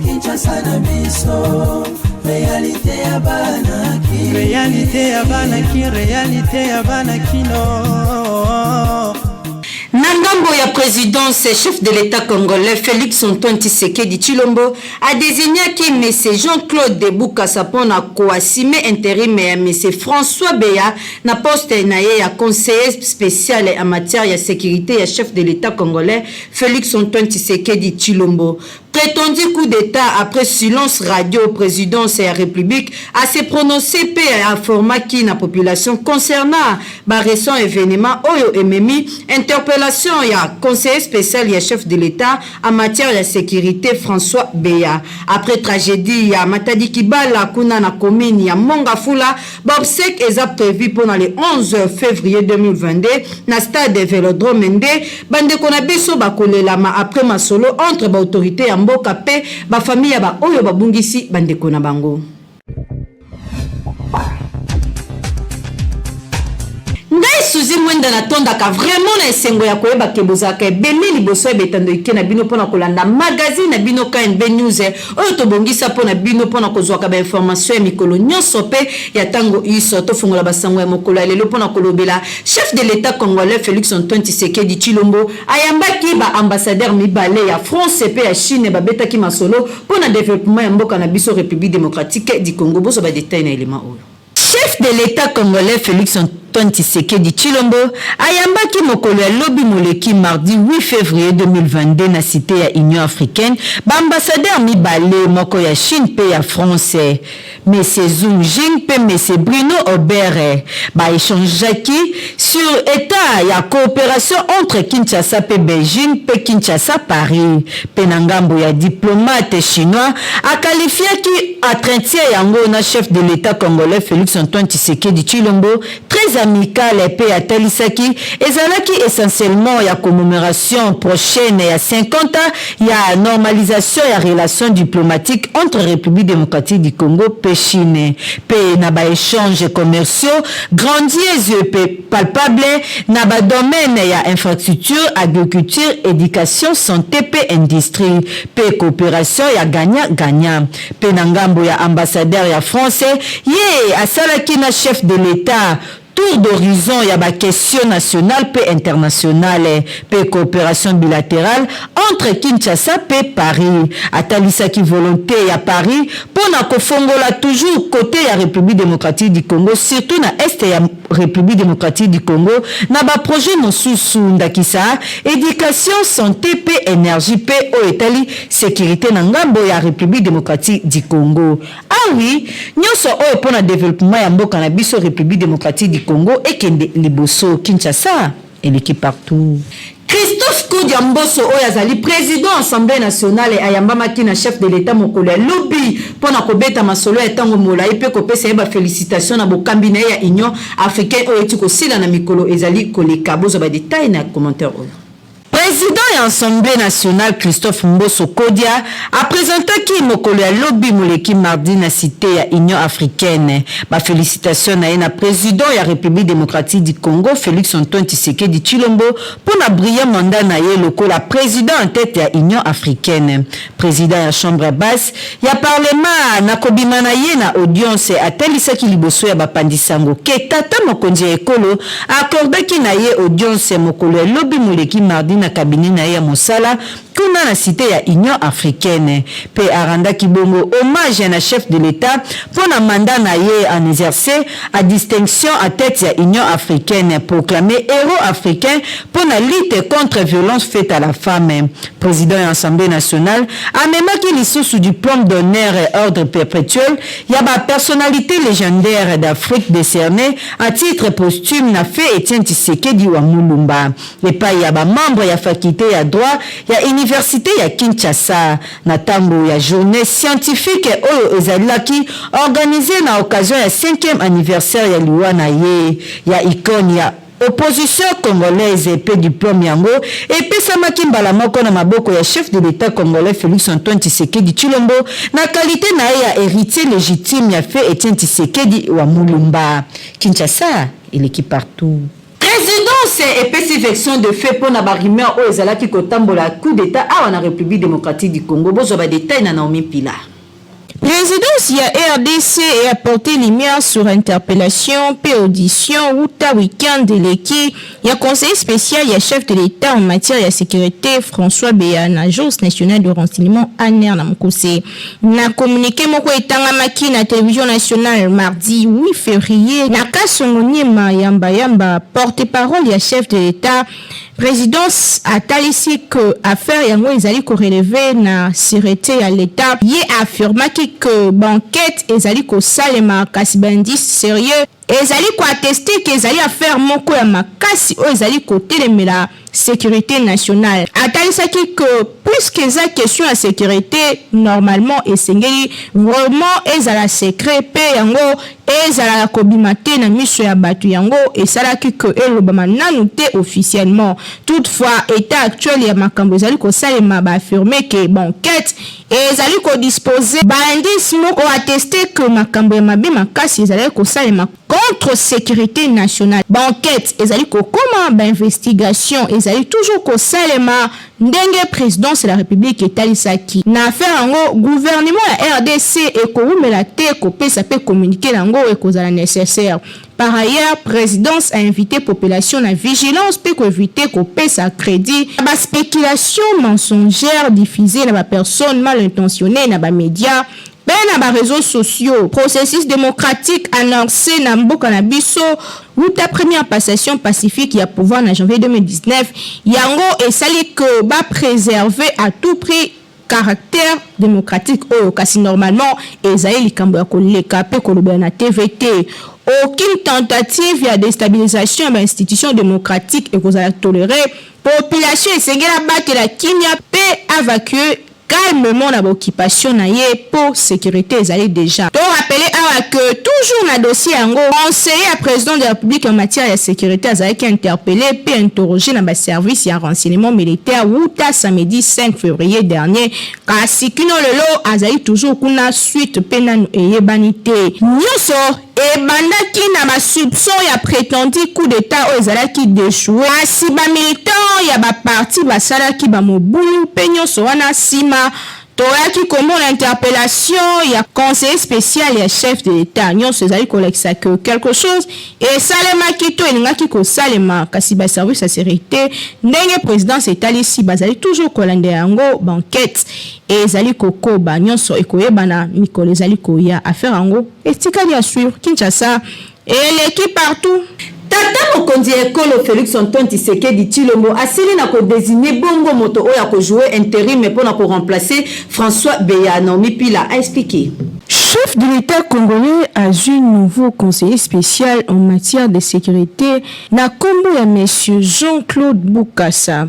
Kinshasa na biso réalité ya banaki réalité ya banakino. Nangambo ya présidence, chef de l'État congolais Félix Antoine Tshisekedi Tshilombo a désigné qui M. Jean-Claude Debouka Sapona co-assumé intérim et M. François Beya na poste naye ya conseiller spécial en matière de sécurité et chef de l'État congolais Félix Antoine Tshisekedi Tshilombo. Prétendu coup d'État après silence radio présidence et la République a se prononcé à format qui la population concernant les récents événements Oyo Ememi interpellation ya conseiller spécial ya chef de l'État en matière de sécurité François Beya. Après tragédie ya Matadi Kibala kuna na commune ya Mongafula, Bobsek est prévu pendant le 11 février 2022 na stade de Vélodrome Mende bande konabiso bakolelama après masolo entre l'autorité ya mboka pe ba famille ba oyo babungisi bandeko na bango. Ngai suzi mwenda na tonda ka vraiment na esengo ya koyeba keboza ka beli liboso ebetando ike na bino pona kolanda magazine na bino KNB News oyo tobongisa pona bino pona kozwa ka ba information ya mikolo nyonso pe ya tango iso to fungola basango ya mokolo ya lelo pona kolobela chef de l'État congolais Félix Antoine Tshisekedi Tshilombo ayambaki ba ambassadeur mibale ya France pe ya Chine babetaki masolo pona développement ya mboka na biso République démocratique du Congo boso ba détail na élément oyo. Chef de l'État congolais Félix Antoine Tshisekedi Tshilombo ayambaki mokolo ya lobi moleki mardi 8 février 2022 na cité ya Union africaine ba ambassadeur mibale moko ya Chine pe ya France M. Zhou Jing pe M. Bruno Aubert ba échangeaki sur état ya coopération entre Kinshasa pe Beijing pe Kinshasa Paris pe na ngambo ya diplomate chinois a qualifié qui entretien yango na chef de l'État congolais Félix Antoine Tshisekedi Tshilombo très amical et pe atalisaki ezalaki essentiellement ya commémoration prochaine ya 50 ans ya normalisation ya relations diplomatiques entre République démocratique du Congo pe Chine pe na ba échanges commerciaux grandiose pe palpable na ba domaine ya infrastructure agriculture éducation santé pe industrie pe coopération ya gagnant pe na ngambo ya ambassadeur ya français ye asalaki na chef de l'État tour d'horizon ya ba question nationale pe internationale pe coopération bilatérale entre Kinshasa pe Paris atalisaki volonté ya Paris pona kofongola toujours côté ya République démocratique du Congo surtout na est ya République démocratique du Congo na ba projet mosusu ndakisa éducation santé pe énergie pe o etali sécurité na ngambo ya République démocratique du Congo. Ah oui, nyonso o pona développement ya mboka na biso République démocratique du Congo et kende liboso Kinshasa et l'équipe partout. Christophe Koudiamboso Oyazali, président Assemblée nationale et ayambamaki na chef de l'État mokolo lobby pona kobeta masolo ya tango mola ipe kopesa yeba félicitations na bokambi na ya Union africaine oyo tiko sila na mikolo ezali koleka bozo ba détail na commentaire oyo. Président et Assemblée nationale Christophe Mboso Kodia a présenté qui mokolo ya lobby moleki mardi na cité ya Union africaine. Ba félicitations na président ya République démocratique du Congo Félix Antoine Tshisekedi Tshilombo pour na brillant mandat na ye lokola président en tête ya Union africaine. Président ya chambre basse ya parlement na kobima na ye na audience atelisaki liboso ya bapandisango ke tata mokonzi ekolo accordaki na ye audience mokolo ya lobby moleki mardi na cabinet na ya mosala kuna na cité ya Union africaine pe aranda kibongo hommage na chef de l'État pour na mandat na ye en exercer à distinction à tête ya Union africaine proclamé héros africain pour la lutte contre violence faite à la femme. Président de l'Assemblée nationale a même qui lisusu du diplôme d'honneur et ordre perpétuel ya ba personnalité légendaire d'Afrique décerné à titre posthume na fait Etienne Tshisekedi wa Mulumba et pas ya ba membre ya faculté ya droit ya université ya Kinshasa na tango ya journée scientifique oyo ezalaki organisée na occasion ya 5e anniversaire ya liwa na ye ya icône ya opposition congolaise pe diplôme yango epesamaki mbala moko na maboko ya chef de l'état congolais Félix Antoine Tshisekedi Tshilombo na qualité na ye ya héritier légitime ya fait Etienne Tshisekedi wa Mulumba. Kinshasa eleki partout. Présidence epesi version de fait pour na barimeur oyo ezalaki kotambola coup d'état awa na République démocratique du Congo. Bozwa ba détail na Naomi Pilar. Présidence ya RDC et apporté lumière sur interpellation, puis audition, ou ta week-end de l'équipe, ya conseiller spécial, ya chef de l'État en matière de sécurité, François Béa, Agence nationale de renseignement, ANR na Mokose. Na communiqué moko etangamaki na télévision nationale mardi 8 février, na Kasongonyema Yamba, porte-parole ya chef de l'État, présidence a talisi que affaire yango ezali ko relever na sûreté à l'état ye affirmaki que banquette ezali ko salema kasi bandis sérieux ezali ko attester que ezali affaire moko ya makasi o ezali ko telemela sécurité nationale. Atalisaki que puisque eza question à sécurité normalement esengeli vraiment ezala secret pe yango ezala kobimate na miso ya batu yango esalaki que elobama nanu te officiellement. Toutefois état actuel ya makambo ezali ko salema ba affirmer que banquette ezali ko disposer ba indice moko attester que makambo ya mabe makasi ezali ko salema contre sécurité nationale. Banquette ezali ko koma ba investigation ezali toujours ko salema ndenge présidence de la République etalisaki na affaire yango gouvernement ya RDC ekoumela te kopesa pe communiquer nango ekozala nécessaire. Par ailleurs, présidence a invité population à vigilance pour éviter qu'on pèse à crédit la spéculation mensongère diffusée dans la personne mal intentionnée dans les médias. Dans les réseaux sociaux, processus démocratique annoncé dans Mboka na biso ou ta première passation pacifique y a pouvoir en janvier 2019, yango et sali que ba préserver à tout prix caractère démocratique au kasi normalement ezaï likambo ya koleka pe koloba na TVT. Aucune tentative ya déstabilisation de l'institution démocratique et qu'on a toléré. Population esengela battre la kimia pe évacuer calmement l'occupation pour sécurité ezali déjà. Donc rappeler que toujours na dossier yango conseiller à président de la République en matière de sécurité azali qui interpellé puis interrogé dans ba service ya renseignement militaire wuta samedi 5 février dernier kasi kino lelo azali toujours kuna suite penanu eyebanité nyoso et bandaki na ba soupçon ya prétendu coup d'état o ezalaki déchoué asi ba militant ya ba parti basalaki ba mobulu pe nyoso wana sima toyaki kombo l'interpellation ya conseiller spécial ya chef de l'état nyonso ezali kolekisa que quelque chose et salemaki to elingaki kosalema kasi ba service ya sécurité ndenge présidence etalisi bazali toujours kolanda yango banquette ezali kokoba nyonso ekoyebana mikolo ezali koya affaire yango etikali à suivre Kinshasa et l'équipe partout. Tata mokonzi ekolo Félix Antoine Tshisekedi Tshilombo asili na ko désigner bongo moto oya ko jouer intérim pour na ko remplacer François Béa. Naomi Pila a expliqué. Chef de l'État congolais a eu nouveau conseiller spécial en matière de sécurité na kombo ya monsieur Jean-Claude Boukassa.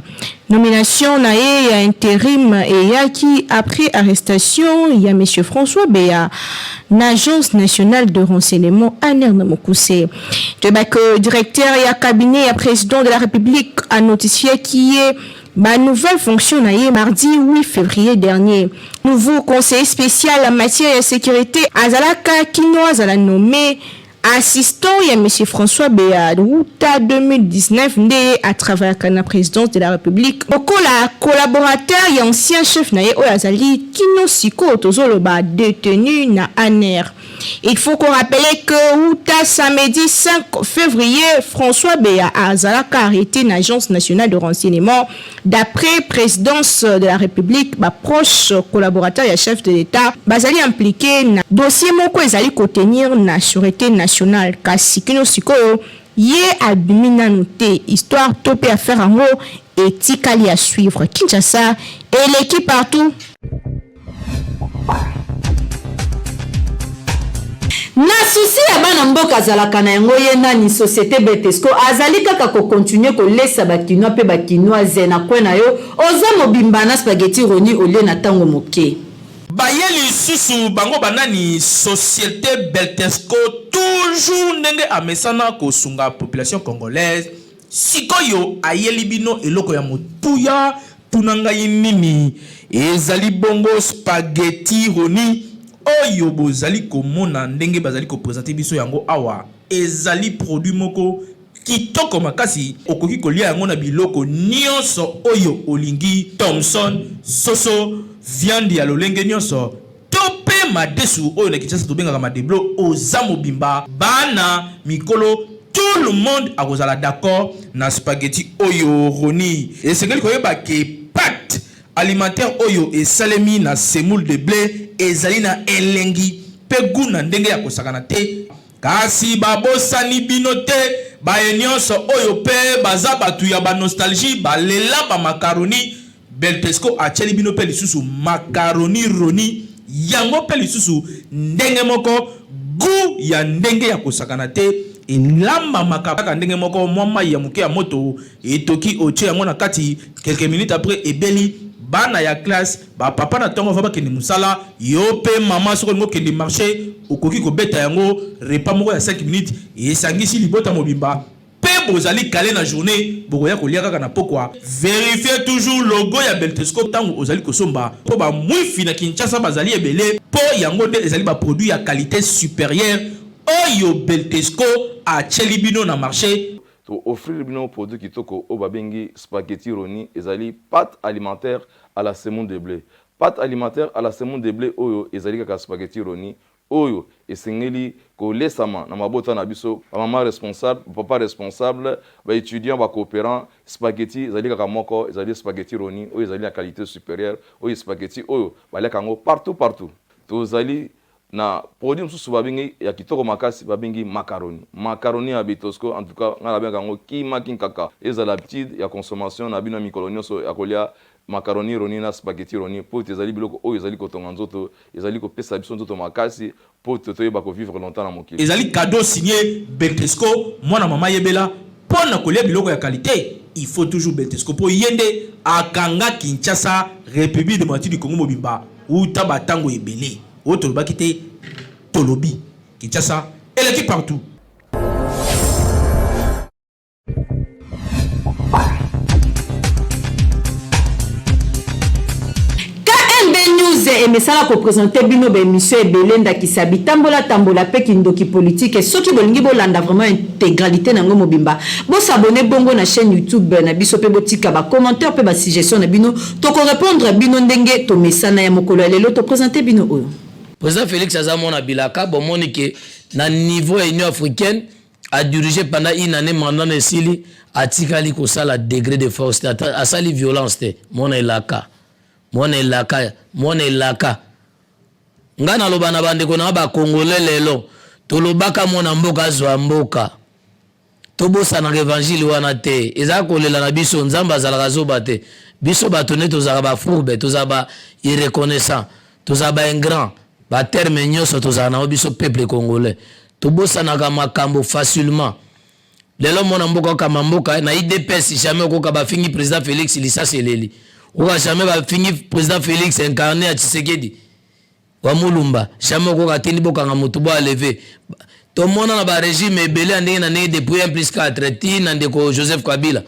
Nomination na ya intérim et yaki après arrestation il y a monsieur François Béa l'Agence nationale de renseignement ANR na Mokuse. Que directeur et cabinet et président de la République a notifié qui est ma nouvelle fonction mardi 8 février dernier. Nouveau conseiller spécial en matière de sécurité Azalaka Kinoise a nommé assistant il y a monsieur François Béa Outa 2019 né à travers la présidence de la République. Beaucoup la collaborateur et ancien chef naye Oyazali Kino Siko Tozoloba détenu na ANR. Il faut qu'on rappelle que Outa samedi 5 février François Béa Azalaka arrêté une agence nationale de renseignement d'après présidence de la République ba proche collaborateur et chef de l'État bazali impliqué na dossier moko ezali contenir na sûreté nationale kasi kino sikoyo ye abimina noté histoire topé à faire en haut et tikali à suivre Kinshasa et l'équipe partout. Na souci ya bana mboka azalaka na yango ye nani société Betesco azali kaka ko continuer ko lesa bakinoa pe bakinoise na kwena yo oza mobimba na spaghetti roni ole na tango moke. Bayeli susu bango banani société Betesco toujours ndenge amesana ko sunga population congolaise sikoyo ayeli bino eloko ya motuya tunanga nini ezali bongo spaghetti roni oyo bozali komona ndenge bazali ko présenter biso yango awa ezali produit moko kitoko makasi okoki kolia yango na biloko nyonso oyo olingi Thomson soso viande ya lolenge nyonso tope madesu oyo na Kinshasa tobengaka madeblo oza mobimba bana mikolo tout le monde akozala d'accord na spaghetti oyo roni esengeli koyeba ke pâte alimentaire oyo esalemi na semoule de blé ezali na elengi pe guna ndenge ya kosakana te kasi babosani bino te baye nyonso oyo pe baza batu ya ba nostalgie balela ba macaroni Beltesco acheli bino pe lisusu macaroni roni yango pe lisusu ndenge moko gu ya ndenge ya kosakana te elamba makaka ndenge moko mwa ya muke ya moto etoki oche yango na kati quelques minutes après ebeli bana ya classe ba papa na tongo va bakende musala yo pe mama soko ngo kende marché okoki ko beta yango repas moko ya 5 minutes esangisi libota mobimba pe bozali calé na journée bokoya kolia kaka na pokwa vérifiez toujours logo ya Beltesco tango ozali kosomba po ba mwifi na Kinshasa bazali ebele po yango de ezali ba produit ya qualité supérieure oyo Beltesco a chelibino na marché to offrir bino produit kitoko o babengi spaghetti roni ezali pâte alimentaire à la semoule de blé. Pâte alimentaire à la semoule de blé oyo ezali kaka spaghetti roni oyo esengeli ko lesama na mabota na biso ba maman responsable papa responsable ba étudiant ba coopérant spaghetti ezali kaka moko ezali spaghetti roni oyo ezali la qualité supérieure oyo spaghetti oyo baleka ngo partout to ezali na produit mususu babengi ya kitoko makasi babengi macaroni ya Beltesco en tout cas ngala benga ngo kima kinkaka ezala petite ya consommation na bino mikolo nyonso ya kolia macaroni roni na spaghetti roni po ezali biloko oyo ezali kotonga nzoto ezali kopesa biso nzoto makasi po toyeba ko vivre longtemps na mokili ezali cadeau signé Beltesco mwana mama yebela pona kolia biloko ya qualité il faut toujours Beltesco po yende akanga Kinshasa République démocratique du Congo mobimba uta batango ebele autre bakite tolobi Kinshasa et l'équipe partout. emesala ko présenter bino be émission ebelenda kisabi tambola pe kindoki politique et soki bolingi bolanda vraiment intégralité nango mobimba bo s'abonner bongo na chaîne YouTube na biso pe botika ba commentaire pe ba suggestion na bino to ko répondre bino ndenge to mesana ya mokolo lelo to présenter bino oyo président Félix Azamona Bilaka bon monike na niveau ya Union africaine a dirigé pendant une année mandat na sili atikali ko sala degré de force a sali violence te mona elaka ngana loba na bande ko na ba congolais lelo to lobaka mona mboka zwa mboka to bosa na évangile wana te eza ko lela na biso nzamba zalaka zoba te biso batone to zaka ba fourbe to zaba irreconnaissant to zaba ingrat ba terme nyoso to zana na biso peuple congolais to bosa na makambo facilement lelo mona mboka kama mboka na IDPS jamais ko ka ba fingi président Félix Lisa Seleli ou jamais va finir président Félix incarné à Tshisekedi wa mulumba jamais ko katindi bokanga mutu bo lever to mona na ba régime ebele ndenge na ne depuis 1+4 tina ndeko Joseph Kabila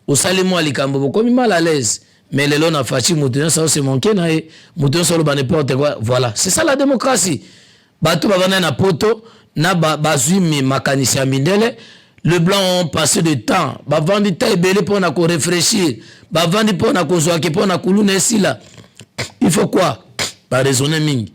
usalimo alikambo bokomi mal à l'aise mais lelo na fachi mutu ça c'est manqué na mutu solo ba n'importe quoi voilà c'est ça la démocratie bato bavana na poto na bazumi makanisi ya mindele. Le blanc ont passé de temps. Ba vandi ta belé pour na ko réfléchir. Ba vandi pour na ko zoake pour na kuluna sila. Il faut quoi? Ba raisonner mingi.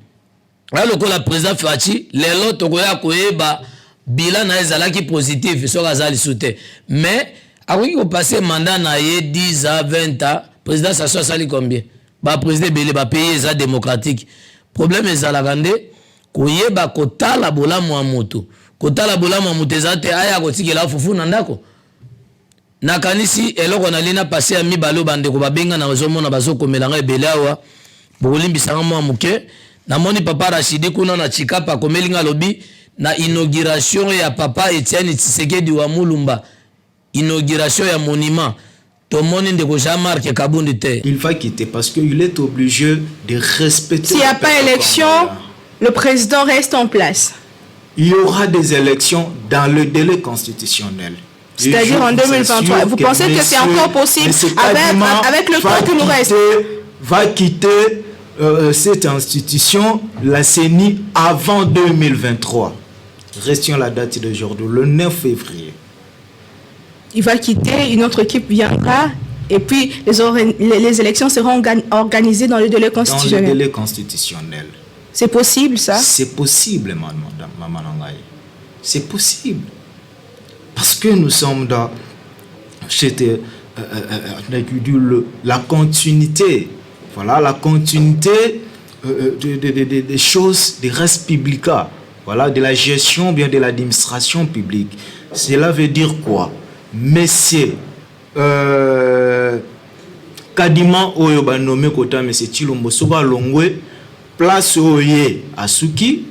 Alors que la président Fachi, les lots ko ya ko eba bilan na ezala ki positif so kazali soute. Mais akoki ko passer mandat na ye 10 à 20 ans, président ça soit sali combien? Ba président belé ba pays ça démocratique. Problème ezala gande ko yeba ko tala bolamu wa moto. Kotala bolama mutezate aya kotikela fufu na ndako nakanisi eloko na lina passé ami balo bande ko babenga na zomona bazokomelanga ebelawa bolimbisanga mwa muke na moni papa Rachidi kuna na chikapa komelinga lobi na inauguration ya papa Etienne Tshisekedi wa Mulumba inauguration ya monument to moni ndeko Jean-Marc Kabundi te il va quitter parce qu'il est obligé de respecter. S'il n'y a pas élection, le président reste en place. Il y aura des élections dans le délai constitutionnel. C'est-à-dire en 2023. Vous pensez que c'est encore possible avec le temps qui nous reste? Va quitter cette institution, la CENI, avant 2023. Restions la date d'aujourd'hui, le 9 février. Il va quitter, une autre équipe viendra, et puis les élections seront organisées dans le délai constitutionnel. Dans le délai constitutionnel. C'est possible, ça? C'est possible, Maman Nangaï. C'est possible. Parce que nous sommes dans la continuité. Voilà, la continuité des choses, des res publica. Voilà, de la gestion, bien de l'administration publique. Cela veut dire quoi? Messieurs, Kadima Oyo ba nommé Kota, Monsieur Chilombo Soba Longwe, place Oye Asuki,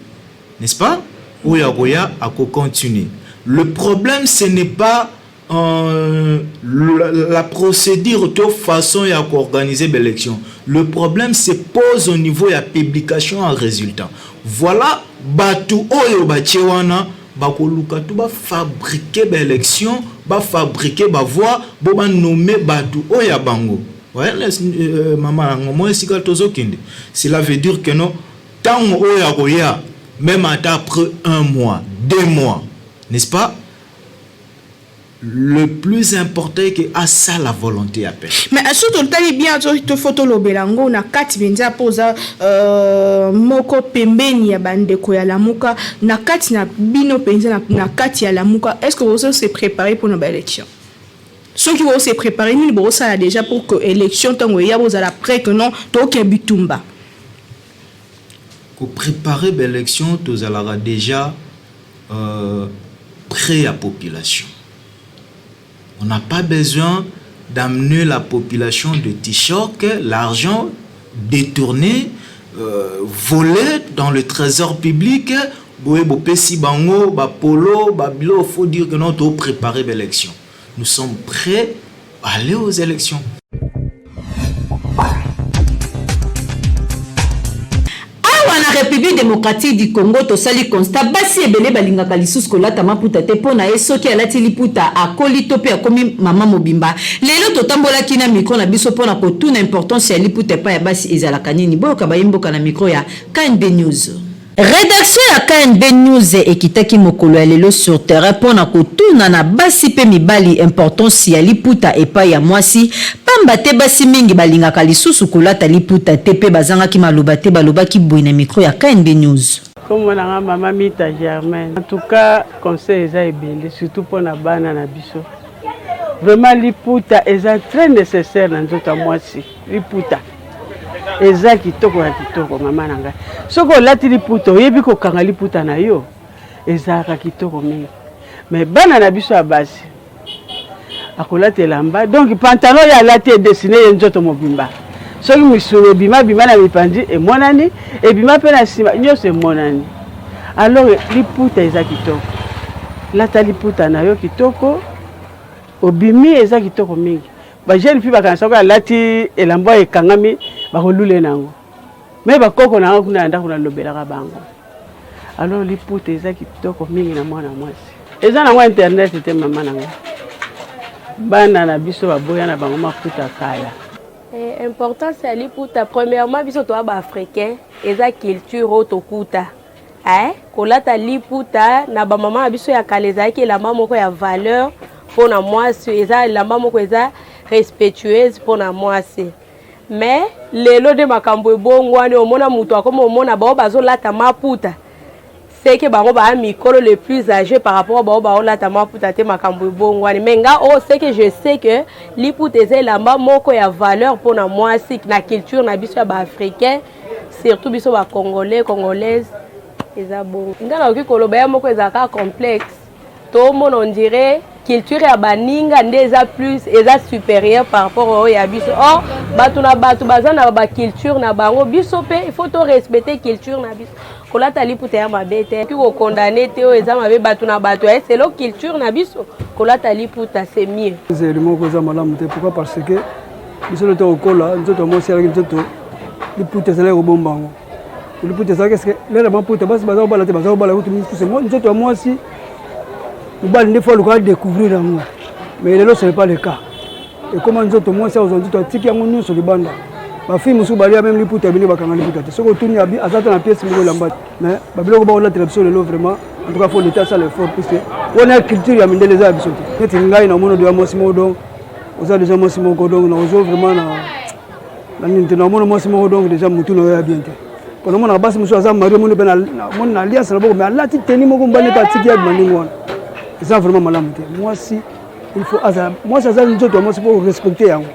n'est-ce pas? Oya Goya a continuer. Le problème, ce n'est pas la procédure de façon à organiser l'élection. Le problème se pose au niveau de la publication en résultat. Voilà, Batu Oyo Bachewana, Bakoluka, tu vas fabriquer l'élection, va fabriquer, va voir, va nommer Batu Oya Bango. Ouais, maman, cela veut dire que non, tant Oya Goya, même après 1 mois, 2 mois, n'est-ce pas? Le plus important est que à ça la volonté à faire. Mais surtout le tali bien to photo lo belango na kati benza poza moko pembeni ya bandeko ya lamuka na kati na bino penza na kati ya lamuka. Est-ce que vous se préparez pour nos élections? Ceux qui vont se préparer ni bo ça déjà pour que élection tango ya boza la près que non to ke bitumba. Pour préparer l'élection tous alara déjà prêt à population. On n'a pas besoin d'amener la population de t-shirt, l'argent détourné, volé dans le trésor public. Il faut dire que nous devons préparer l'élection. Nous sommes prêts à aller aux élections. Na République démocratique du Congo tosali constat basi ebele balingaka lisusu kolata maputa te pona soki alati liputa akoli to pe akomi mama mobimba lelo totambolaki na micro na biso pona kotuna importance ya liputa pa ya basi ezalaka nini boyoka bayimboka na micro ya KNB News. Rédaction ya KNB News ekitaki mokolo ya lelo sur terrain pona kotuna na basi pe mibali importance ya liputa epa ya mwasi pamba te basi mingi balingaka lisusu kolata liputa te pe bazangaki maloba te balobaki boy na micro ya KNB News. Comme on a maman Mita Germaine. En tout cas, conseil est bien, surtout pour la bana na biso. Vraiment liputa est très nécessaire dans notre mwasi. Liputa. Eza kitoko ya kitoko mama nanga. Soko lati liputa oyebi ko kanga liputa na yo. Eza ka kitoko mingi. Mais bana na biso ya basi. Akolate lamba donc pantalon ya lati dessiné nzoto mobimba. Soki misolo bima bima na mipandi e monani e bima pe na sima nyose monani. Alors liputa eza kitoko. Lata liputa na yo kitoko obimi eza kitoko mingi. Ba jeune fille bakanisa ko lati elamba ekangami bakolule nango. Mais bakoko na kuna nda kuna lobelaka bango. Alors liputa eza kitoko mingi na mwana mwasi. Eza na internet te mama nango. Bana na biso baboya na bango mafuta kala. Importance ya liputa premièrement biso to ba africain eza culture otokuta. Kolata liputa na ba mama na biso ya kaleza ki la mama moko ya valeur pour na mwasi eza la mama moko eza respectueuse pour na mwasi. Mais lelo de makambo ebongwani omona mutu akoma omona bao bazolata maputa. C'est que bango ba mikolo le plus âgé par rapport bao ba olata maputa te makambo ebongwani. Mais nga c'est que je sais que liputa eza lamba moko ya valeur pour na mwasi na culture na biso ya ba africain surtout biso ba congolais congolaises eza bon. Ngana oki koloba ya moko eza ka complexe. To mon on dirait culture ya baninga ndeza plus eza supérieur par rapport au ya biso. Or batu na batu bazana ba culture na bango biso pe il faut to respecter culture na biso. Kolata liputa ya mabete ki ko condamner te o eza mabe batu na batu c'est lo culture na biso kolata liputa c'est mieux. C'est le mot que za malamu te pourquoi parce que biso le to kola nzoto mo sera nzoto liputa c'est le bombango. Liputa ça qu'est-ce que le maputa basi baza bala te baza bala ko tout c'est moi nzoto moi aussi. Nous allons découvrir l'amour. mais lelo ce n'est pas le cas. Et comment nous autres moi ça aujourd'hui toi tiki yango nyonso libanda ba fille musu balia même liputa bini bakanga liputa te soko tuni abi azata na pièce moko lamba mais ba biloko ba la télévision lelo vraiment en tout cas faut l'état ça l'effort puisque on a culture ya mindele za biso te neti ngai na mono de mosi modo oza déjà mosi moko donc na ozo vraiment na ninte na mono mosi moko donc déjà mutu no ya bien te kono mona basi musu aza mario mono bena mono na alliance na boko mais alati teni moko mbane ka tiki ya mandingo wana c'est vraiment malamu te moi si il faut moi ça nous autres moi c'est pour respecter yango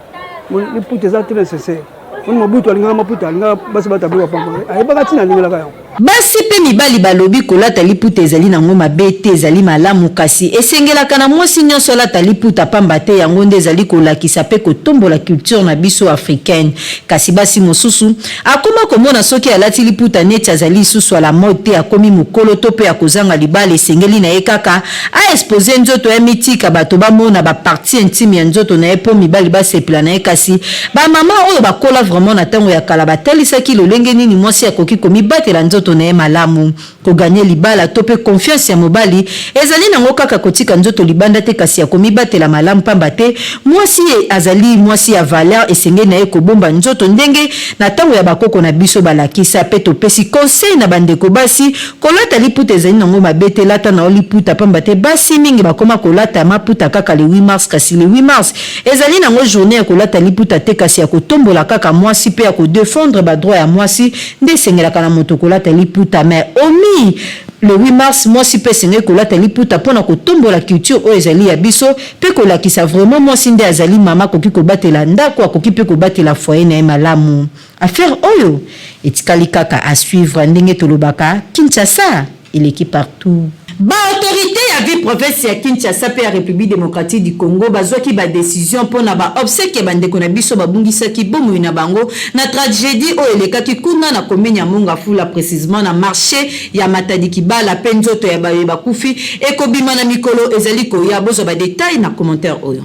les putes ça très nécessaire on mobutu alinga maputa alinga basi batabwa pamba ayebaka tina ndingela kayo basi pe mibali balobi kolata liputa ezali nango mabe te ezali malamu kasi esengelaka na mwasi nyonso alata liputa pamba te yango nde ezali kolakisa pe kotombola culture na biso africaine kasi basi mosusu akoma komona soki alati liputa neti azali lisusu ala mode te akomi mokolo to pe akozanga libala esengeli na ye kaka aexpose nzoto ya mitika bato bamona bapartie intime ya nzoto na ye mpo mibali basepela na ye kasi bamama oyo bakola vraiment na ntango ya kala batalisaki lolenge nini mwasi akoki komibatela nzoto na ye malamu koganye libala to pe confiance ya mobali ezali nango kaka kotika nzoto libanda te kasi ya komibatela malamu pamba te mwasi azali mwasi ya valeur esengeli na ye kobomba nzoto ndenge na ntango ya bakoko na biso balakisa pe topesi conseil na bandeko basi kolata liputa ezali nango mabe te lata na liputa pamba te basi mingi bakoma kolata maputa kaka le 8 mars kasi le 8 mars ezali nango journée ya kolata liputa te kasi ya kotombola kaka mwasi pe ya kodefendre badroit ya mwasi nde esengelaka na moto kolata liputa mais omi le 8 mars mwasi pe senge kolata liputa pona kotombola culture oyo ezali ya biso pe kolakisa vraiment mwasi nde azali mama koki kobatela ndako akoki pe kobatela foyer na ye malamu affaire oyo etikali kaka à suivre ndenge tolobaka Kinshasa eleki partout. Ba autorité ya vie province ya Kinshasa pe ya République démocratique du Congo bazwaki ba décision pona ba obsèque bandeko na biso babungisaki bomo na bango na tragédie o elekaki kuna na commune ya Mongafula précisément na marché ya Matadi Kibala pe nzoto ya bayeba kufi ekobima na mikolo ezali ko ya bozo ba détail na commentaire oyo.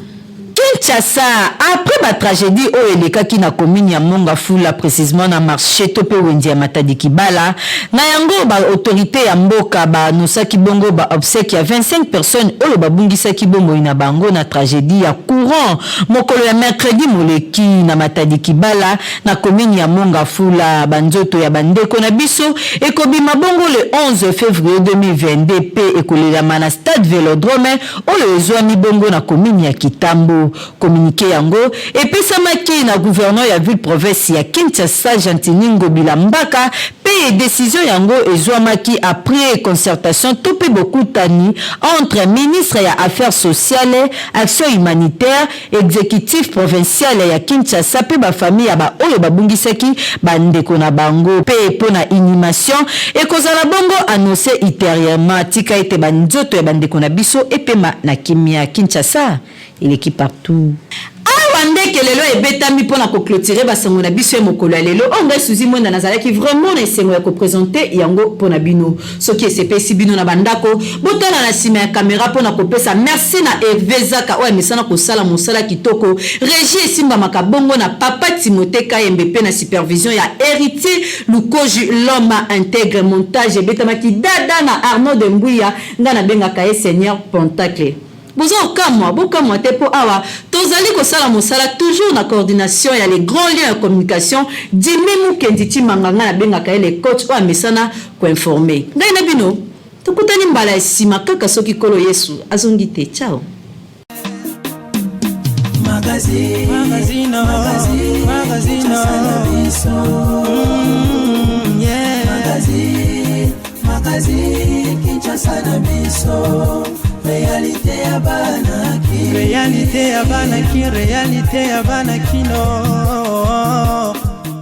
Kinshasa après la tragédie au elekaki na commune ya Mongafula précisément na marché topé wendi ya Matadi Kibala na yango ba autorité ya mboka ba nosaki bongo ba obsèque ya 25 personnes oyo babungisaki bongo ina bango na tragédie ya courant mokolo ya mercredi moleki na Matadi Kibala na commune ya Mongafula banzoto ya bandeko na biso ekobima bongo le 11 février 2022 pe ekolela na stade Vélodrome oyo ezwami bongo na commune ya Kitambo. Communiqué yango epesamaki na gouverneur ya ville province ya Kinshasa Jantiningo Bilambaka pe décision yango ezwamaki après concertation topé beaucoup tani entre ministre ya affaires sociales action humanitaire exécutif provincial ya Kinshasa pe ba famille ya ba oyo babungisaki bandeko na bango pe pona inhumation ekozala bongo annoncé ultérieurement tika ete banzoto ya bandeko na biso epema na kimia Kinshasa il est qui partout. Ndeke lelo ebetami pona ko clôturer basango na biso mokolo ya lelo onga suzi mwenda nazalaki vraiment na esengo ya ko présenter yango pona bino soki esepesi bino na bandako botana na sima ya caméra pona ko pesa merci na Evezaka o emisana ko sala mosala kitoko régie simba makabongo na papa Timothée Kayembe pe na supervision ya héritier Lukoji l'homme intègre montage ebetamaki dada na Arnaud de Mbouya ngana benga kaye Seigneur Pontacle. Bozo bokamwa te po awa tozali ko sala mosala toujours na coordination ya les grands liens de communication Dimi Mukenditi Manganga na benga ka les coach o amesana ko informer ngai na bino tukutani mbala esima kaka soki kolo Yesu azongi te ciao magazine Kinshasa na biso réalité ya banaki réalité ya banaki